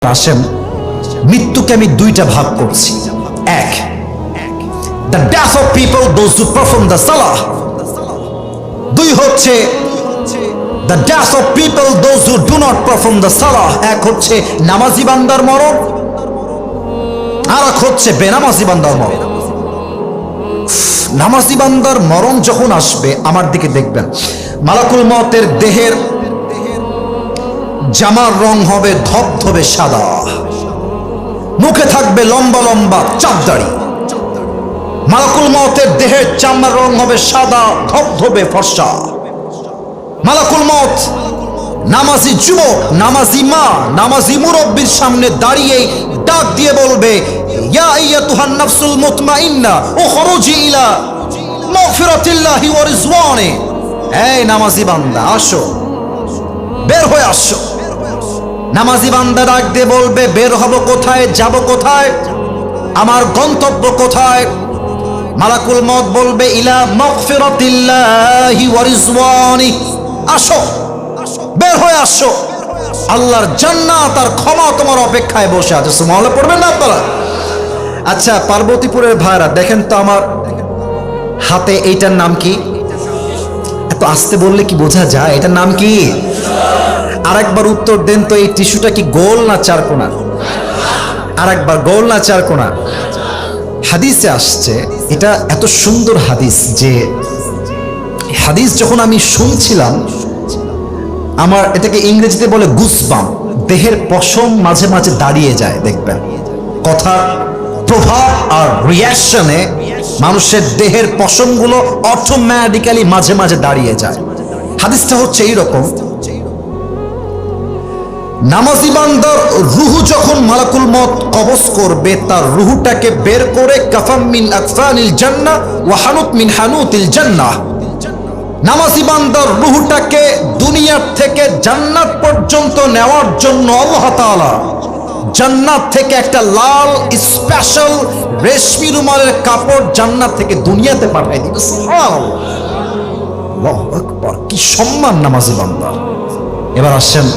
আসেন, মৃত্যুকে আমি দুইটা ভাগ করছি। এক, the death of people those who perform the salah. দুই হচ্ছে the death of people those who do not perform the salah. এক হচ্ছে নামাজি বান্দার মরণ, আর এক হচ্ছে বেনামাজি বান্দার মরণ। নামাজি বান্দার মরণ যখন আসবে, আমার দিকে দেখবেন, মালাকুল মওতের দেহের জামার রং হবে ধবধবে সাদা, মুখে থাকবে লম্বা লম্বা চাপ দাড়ি। মালাকুল মওতের দেহের চামড়ার রং হবে সাদা ধবধবে ফর্সা। মালাকুল মওত নামাজি যুবক, নামাজি মা, নামাজি মুরব্বির সামনে দাঁড়িয়ে ডাক দিয়ে বলবে, ইয়া আইয়াতুহান নাফসুল মুতমাইন্না উখরুজি ইলা মাগফিরাতিল্লাহি ওয়া রিজওয়ানি। এই নামাজি বান্দা, আসো, বের হয়ে আসো। নামাজি বান্দা ডাক দিয়ে বলবে, বের হব কোথায়, যাব কোথায়, আমার গন্তব্য কোথায়? মালাকুল মওত বলবে, ইলা মাগফিরাতিল্লাহি ওয়া রিজওয়ানি। আসো, বের হয়ে আসো, আল্লাহর জান্নাত আর ক্ষমা তোমার অপেক্ষায় বসে আছে। সুবহানাল্লাহ পড়বেন না আপনারা? আচ্ছা, পার্বতীপুরের ভাইরা দেখেন তো, আমার হাতে এইটার নাম কি? এত আস্তে বললে কি বোঝা যায়? এটার নাম কি? আরেকবার উত্তর দেন তো, এই টিস্যুটা কি গোল না চারকোনা? আরেকবার, গোল না চারকোনা? হাদিসে আসছে, এটা এত সুন্দর হাদিস যে হাদিস যখন আমি শুনছিলাম, আমার এটাকে ইংরেজিতে বলে গুসবাম, দেহের পশম মাঝে মাঝে দাঁড়িয়ে যায়। দেখবেন কথার প্রভাব আর রিয়াকশনে মানুষের দেহের পশমগুলো অটোমেটিক্যালি মাঝে মাঝে দাঁড়িয়ে যায়। হাদিসটা হচ্ছে এইরকম, নামাজি বান্দার রুহু যখন মালাকুল মওত কবজ করবে, তার রুহুটাকে বের করে কাফাম মিন আকফানিল জান্নাহ ওয়া হানুত মিন হানুতিল জান্নাহ, নামাজি বান্দার রুহুটাকে দুনিয়ার থেকে জান্নাত পর্যন্ত নেওয়ার জন্য আল্লাহ তাআলা জান্নাত থেকে একটা লাল স্পেশাল রেশমি রুমালের কাপড় জান্নাত থেকে দুনিয়াতে পাঠিয়ে দিবে। সুবহানাল্লাহ, আল্লাহু আকবার, কি সম্মান নামাজি বান্দার। এবার আসেন,